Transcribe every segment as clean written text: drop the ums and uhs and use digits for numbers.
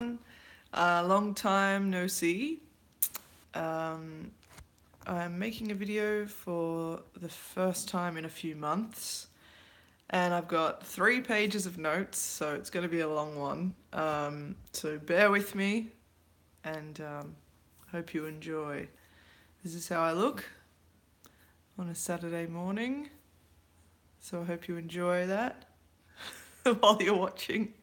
Long time no see. Um, I'm making a video for the first time in a few months, and I've got 3 pages of notes, so it's going to be a long one. So bear with me, and hope you enjoy. This is how I look on a Saturday morning, so I hope you enjoy that while you're watching.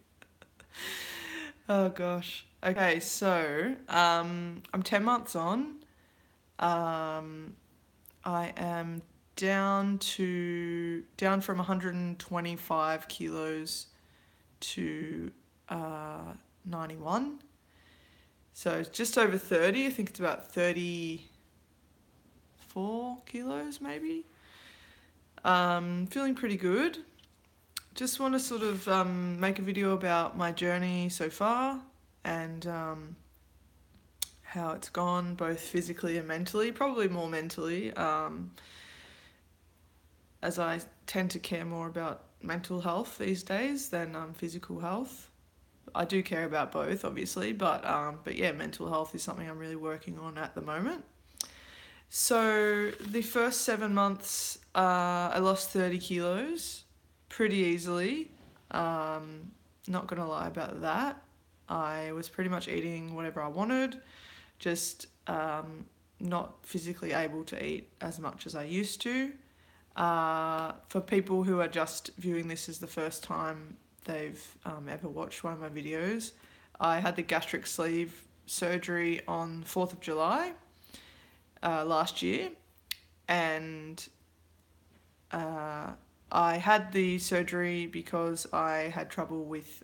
Oh gosh. Okay, so I'm 10 months on. Um, I am down from 125 kilos to 91. So it's just over 30. I think it's about 34 kilos maybe. Feeling pretty good. Just want to sort of make a video about my journey so far and how it's gone, both physically and mentally. Probably more mentally, as I tend to care more about mental health these days than physical health. I do care about both, obviously, but yeah, mental health is something I'm really working on at the moment. So the first 7 months, I lost 30 kilos pretty easily. Not gonna lie about that. I was pretty much eating whatever I wanted, just not physically able to eat as much as I used to. For people who are just viewing this as the first time they've ever watched one of my videos, I had the gastric sleeve surgery on 4th of July last year, and I had the surgery because I had trouble with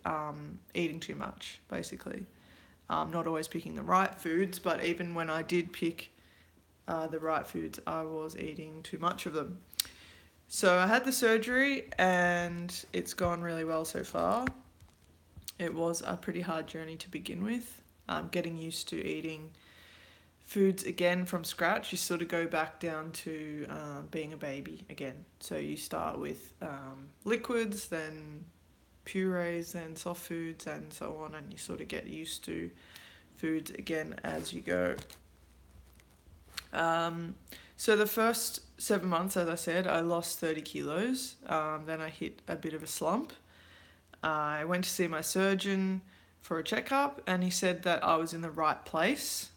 eating too much, basically. Not always picking the right foods, but even when I did pick the right foods, I was eating too much of them. So I had the surgery and it's gone really well so far. It was a pretty hard journey to begin with. Getting used to eating foods again from scratch. You sort of go back down to being a baby again. So you start with liquids, then purees, then soft foods, and so on, and you sort of get used to foods again as you go. So the first 7 months, as I said, I lost 30 kilos. Then I hit a bit of a slump. I went to see my surgeon for a checkup, and he said that I was in the right place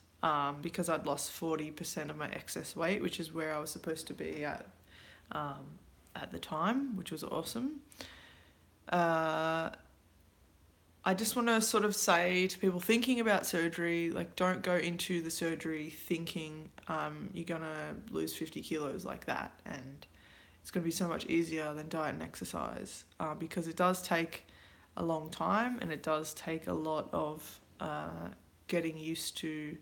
because I'd lost 40% of my excess weight, which is where I was supposed to be at the time, which was awesome. I just want to sort of say to people thinking about surgery, like, don't go into the surgery thinking you're going to lose 50 kilos like that. And it's going to be so much easier than diet and exercise because it does take a long time and it does take a lot of getting used to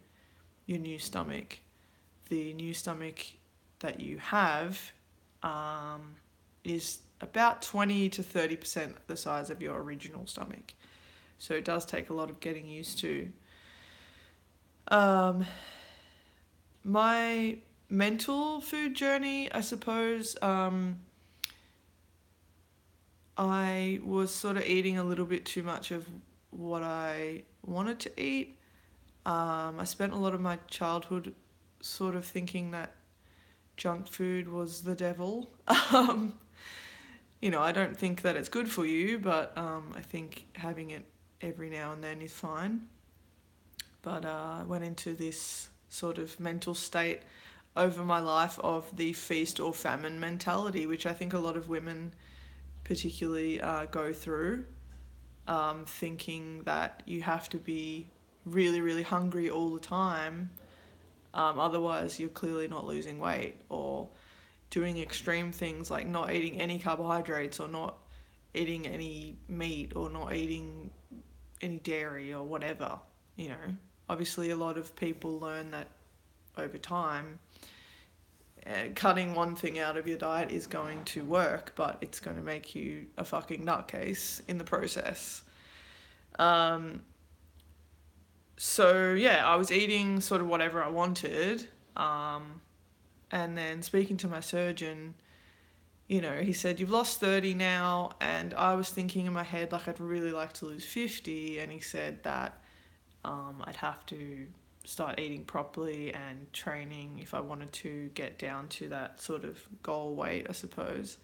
your new stomach. The new stomach that you have is about 20 to 30% the size of your original stomach. So it does take a lot of getting used to. My mental food journey, I suppose, I was sort of eating a little bit too much of what I wanted to eat. I spent a lot of my childhood sort of thinking that junk food was the devil. I don't think that it's good for you, but I think having it every now and then is fine. But I went into this sort of mental state over my life of the feast or famine mentality, which I think a lot of women particularly go through, thinking that you have to be really, really hungry all the time, otherwise you're clearly not losing weight, or doing extreme things like not eating any carbohydrates or not eating any meat or not eating any dairy or whatever. Obviously a lot of people learn that over time. Cutting one thing out of your diet is going to work, but it's going to make you a fucking nutcase in the process. So yeah, I was eating sort of whatever I wanted, and then speaking to my surgeon, he said, you've lost 30 now, and I was thinking in my head, like, I'd really like to lose 50, and he said that I'd have to start eating properly and training if I wanted to get down to that sort of goal weight, I suppose.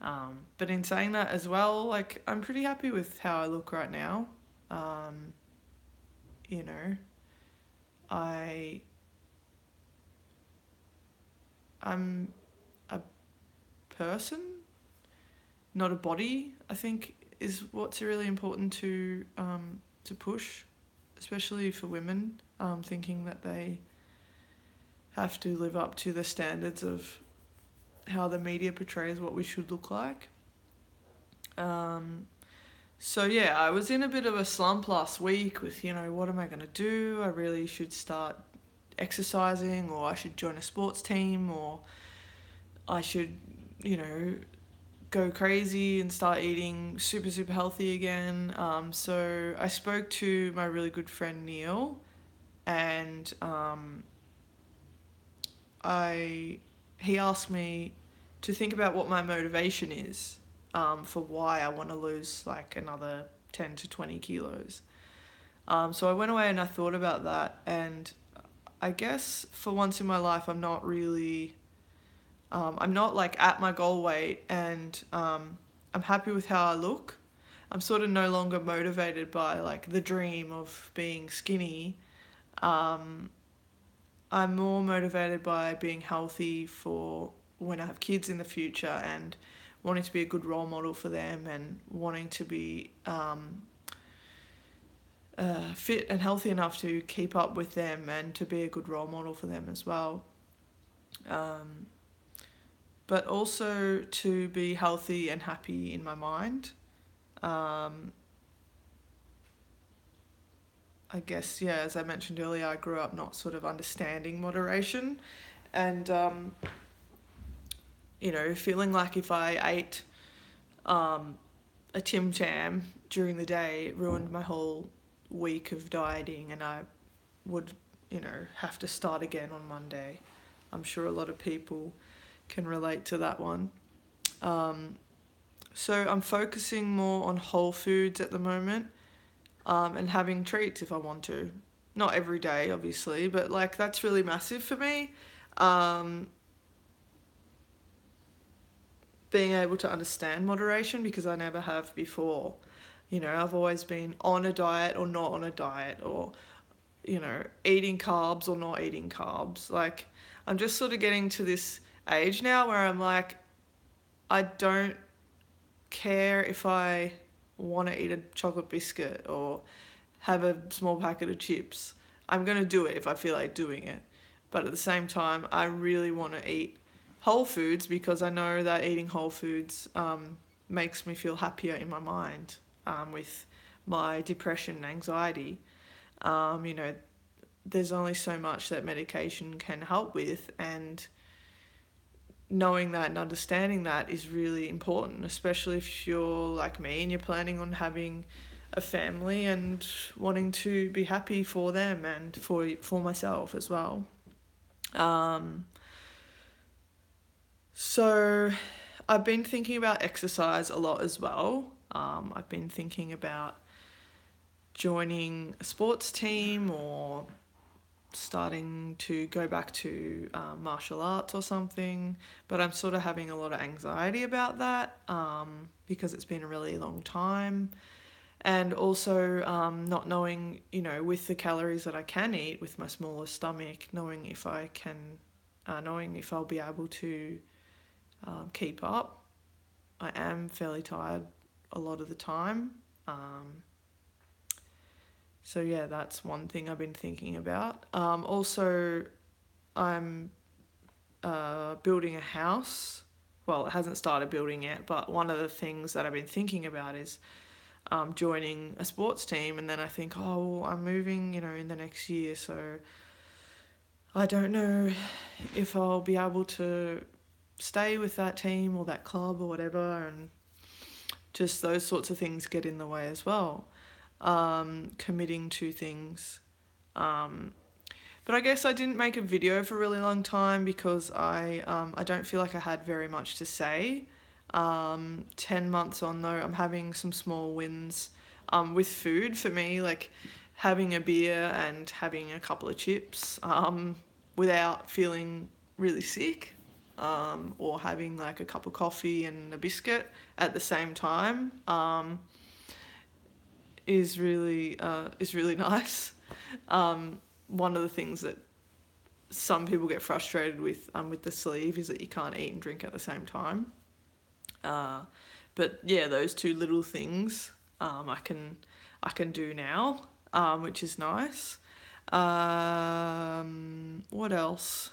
But in saying that as well, like I'm pretty happy with how I look right now. Um, you know, I I'm a person, not a body. I think is what's really important to push, especially for women, thinking that they have to live up to the standards of how the media portrays what we should look like. Um, so yeah, I was in a bit of a slump last week with, what am I going to do? I really should start exercising, or I should join a sports team, or I should, you know, go crazy and start eating super, super healthy again. So I spoke to my really good friend Neil, and I he asked me to think about what my motivation is, for why I want to lose like another 10 to 20 kilos. So I went away and I thought about that, and I guess for once in my life, I'm not like at my goal weight, and I'm happy with how I look. I'm sort of no longer motivated by like the dream of being skinny. Um, I'm more motivated by being healthy for when I have kids in the future, and wanting to be a good role model for them, and wanting to be fit and healthy enough to keep up with them and to be a good role model for them as well. Um, but also to be healthy and happy in my mind. Um, I guess, yeah, as I mentioned earlier, I grew up not sort of understanding moderation, and, feeling like if I ate um, a Tim Tam during the day, it ruined my whole week of dieting, and I would, have to start again on Monday. I'm sure a lot of people can relate to that one. Um, so I'm focusing more on whole foods at the moment, and having treats if I want to. Not every day, obviously, but like that's really massive for me. Um, Being able to understand moderation, because I never have before. I've always been on a diet or not on a diet, or, eating carbs or not eating carbs. Like, I'm just sort of getting to this age now where I'm like, I don't care if I want to eat a chocolate biscuit or have a small packet of chips. I'm going to do it if I feel like doing it. But at the same time, I really want to eat whole foods, because I know that eating whole foods makes me feel happier in my mind, with my depression and anxiety. Um, you know, there's only so much that medication can help with, and knowing that and understanding that is really important, especially if you're like me and you're planning on having a family and wanting to be happy for them and for myself as well. Um, so I've been thinking about exercise a lot as well. I've been thinking about joining a sports team, or starting to go back to martial arts or something, but I'm sort of having a lot of anxiety about that, because it's been a really long time. And also not knowing, with the calories that I can eat with my smaller stomach, knowing if I'll be able to keep up. I am fairly tired a lot of the time. So yeah, that's one thing I've been thinking about. Also, I'm building a house. Well, it hasn't started building yet, but one of the things that I've been thinking about is joining a sports team. And then I think, oh, well, I'm moving, in the next year, so I don't know if I'll be able to stay with that team or that club or whatever, and just those sorts of things get in the way as well. Committing to things. But I guess I didn't make a video for a really long time because I don't feel like I had very much to say. 10 months on though, I'm having some small wins with food. For me, like having a beer and having a couple of chips without feeling really sick, or having like a cup of coffee and a biscuit at the same time, is really nice. One of the things that some people get frustrated with the sleeve is that you can't eat and drink at the same time. But yeah, those two little things I can do now, which is nice. What else?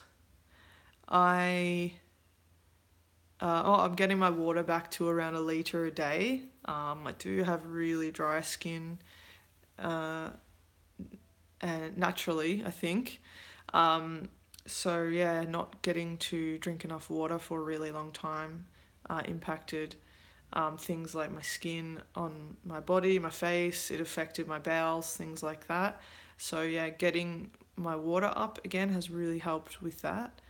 I I'm getting my water back to around a litre a day. I do have really dry skin, uh, and naturally, I think. So yeah, not getting to drink enough water for a really long time impacted things like my skin on my body, my face. It affected my bowels, things like that. So yeah, getting my water up again has really helped with that.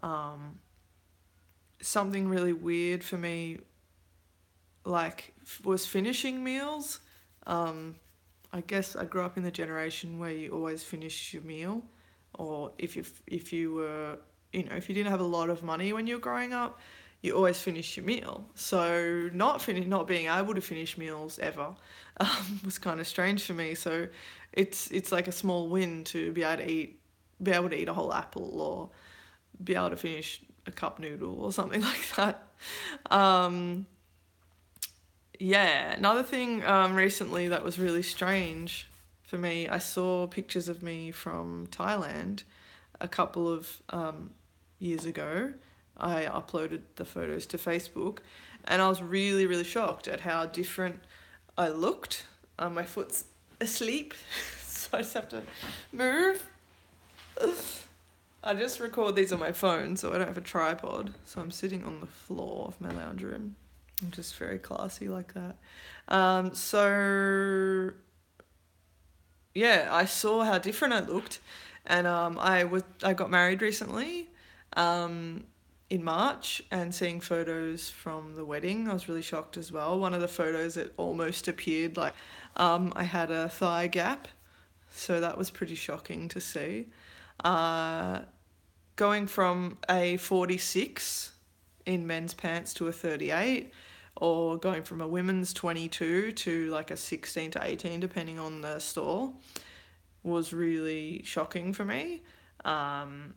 Um, Something really weird for me, like, was finishing meals. Um, I guess I grew up in the generation where you always finish your meal, or if you were, if you didn't have a lot of money when you were growing up, you always finish your meal. So not being able to finish meals ever was kind of strange for me. So it's like a small win to be able to eat a whole apple, or be able to finish a cup noodle or something like that. Um, yeah, another thing recently that was really strange for me, I saw pictures of me from Thailand a couple of years ago. I uploaded the photos to Facebook, and I was really, really shocked at how different I looked. My foot's asleep, so I just have to move. I just record these on my phone, so I don't have a tripod. So I'm sitting on the floor of my lounge room. I'm just very classy like that. So yeah, I saw how different I looked, and I got married recently, um, in March, and seeing photos from the wedding, I was really shocked as well. One of the photos, it almost appeared like I had a thigh gap, so that was pretty shocking to see. Uh, Going from a 46 in men's pants to a 38, or going from a women's 22 to like a 16 to 18 depending on the store, was really shocking for me. Some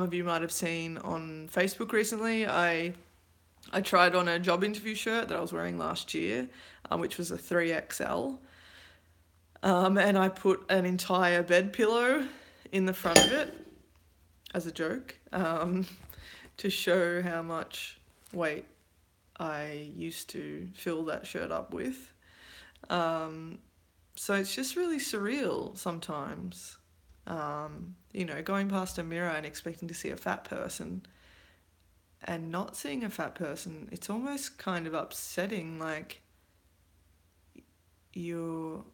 of you might have seen on Facebook recently, I tried on a job interview shirt that I was wearing last year, which was a 3XL, and I put an entire bed pillow in the front of it as a joke, to show how much weight I used to fill that shirt up with. So it's just really surreal sometimes. Going past a mirror and expecting to see a fat person and not seeing a fat person, it's almost kind of upsetting, like you're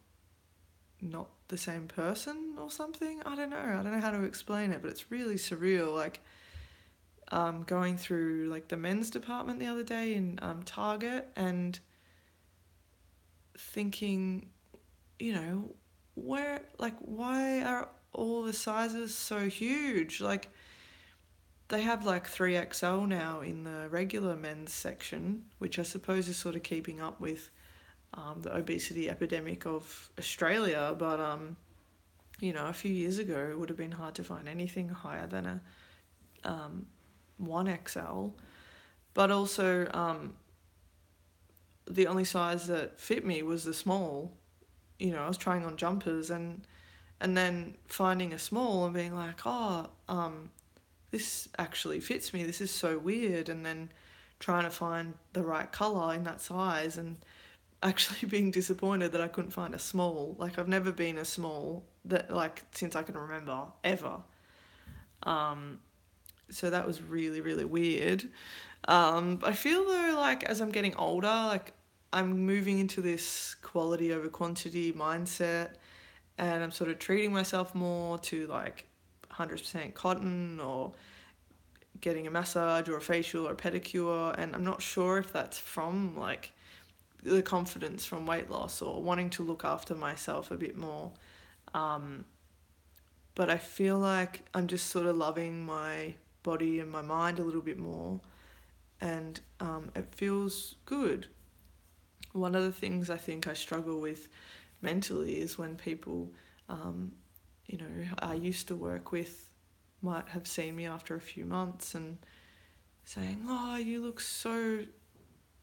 not the same person or something. I don't know. I don't know how to explain it, but it's really surreal. Like, going through like the men's department the other day in Target, and thinking, why are all the sizes so huge? Like, they have like 3XL now in the regular men's section, which I suppose is sort of keeping up with the obesity epidemic of Australia. But a few years ago, it would have been hard to find anything higher than a 1XL. But also, the only size that fit me was the small. I was trying on jumpers, and then finding a small and being like, oh, this actually fits me. This is so weird. And then trying to find the right colour in that size, and actually being disappointed that I couldn't find a small. Like, I've never been a small that, like, since I can remember, ever. So that was really, really weird. I feel though, like, as I'm getting older, like, I'm moving into this quality over quantity mindset, and I'm sort of treating myself more to like 100% cotton, or getting a massage or a facial or a pedicure. And I'm not sure if that's from like the confidence from weight loss or wanting to look after myself a bit more. But I feel like I'm just sort of loving my body and my mind a little bit more, and it feels good. One of the things I think I struggle with mentally is when people, um, I used to work with might have seen me after a few months and saying, "Oh, you look so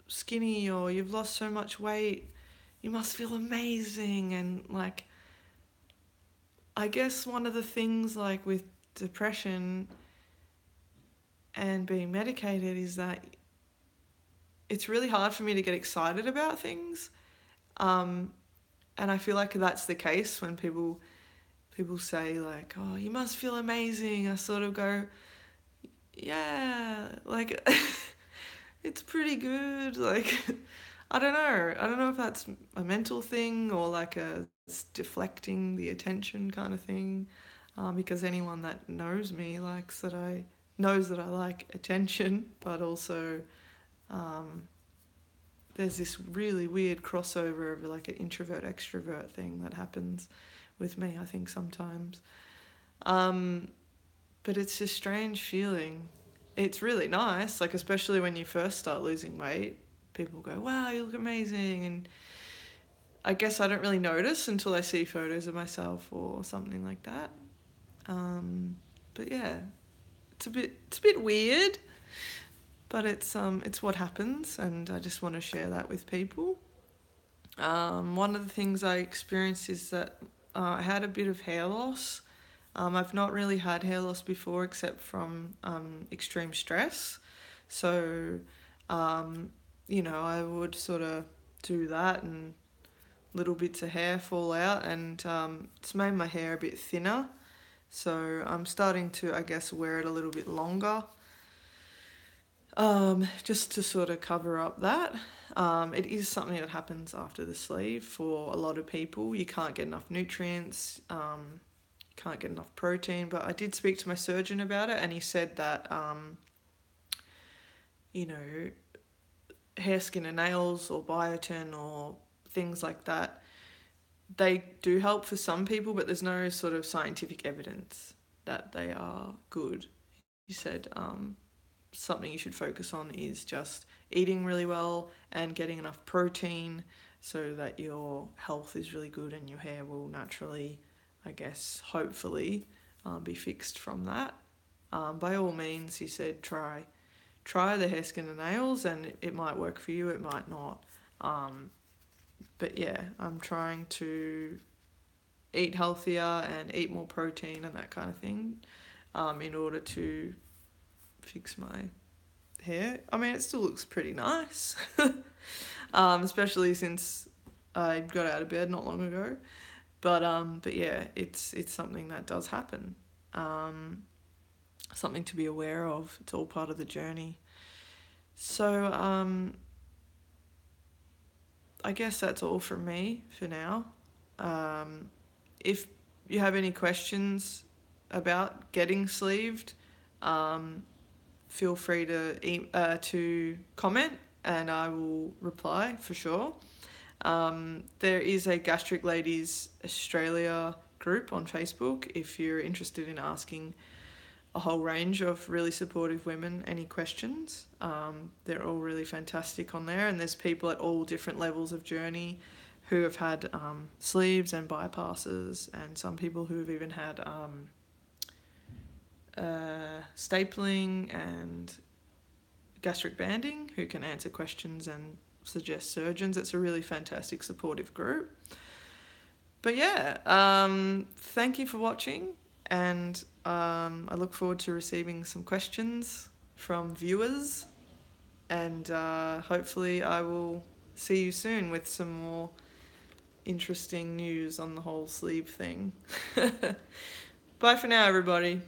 skinny," or "You've lost so much weight. You must feel amazing." And like, I guess one of the things like with depression and being medicated is that it's really hard for me to get excited about things. And I feel like that's the case when people say like, "Oh, you must feel amazing." I sort of go, "Yeah, like it's pretty good." Like I don't know. I don't know if that's a mental thing or like a deflecting the attention kind of thing. Because anyone that knows me knows that I like attention, but also um, there's this really weird crossover of like an introvert extrovert thing that happens with me, I think sometimes. Um, but it's a strange feeling. It's really nice, like especially when you first start losing weight. People go, "Wow, you look amazing," and I guess I don't really notice until I see photos of myself or something like that. But yeah, it's a bit weird, but it's what happens, and I just want to share that with people. One of the things I experienced is that I had a bit of hair loss. I've not really had hair loss before except from extreme stress. So, I would sort of do that and little bits of hair fall out, and it's made my hair a bit thinner. So I'm starting to, I guess, wear it a little bit longer, just to sort of cover up that. It is something that happens after the sleeve for a lot of people. You can't get enough nutrients, can't get enough protein. But I did speak to my surgeon about it, and he said that, you know, hair, skin, and nails or biotin or things like that, they do help for some people, but there's no sort of scientific evidence that they are good. He said something you should focus on is just eating really well and getting enough protein so that your health is really good and your hair will naturally, I guess, hopefully, be fixed from that. By all means, he said, try the hair, skin, and nails, and it might work for you, it might not. But yeah, I'm trying to eat healthier and eat more protein and that kind of thing, in order to fix my hair. I mean, it still looks pretty nice, especially since I got out of bed not long ago. But yeah, it's something that does happen. Something to be aware of. It's all part of the journey. So I guess that's all from me for now. If you have any questions about getting sleeved, feel free to comment and I will reply for sure. There is a Gastric Ladies Australia group on Facebook if you're interested in asking a whole range of really supportive women any questions. They're all really fantastic on there, and there's people at all different levels of journey who have had sleeves and bypasses, and some people who have even had stapling and gastric banding who can answer questions and suggest surgeons. It's a really fantastic supportive group. But yeah, thank you for watching, and I look forward to receiving some questions from viewers, and hopefully I will see you soon with some more interesting news on the whole sleeve thing. Bye for now, everybody.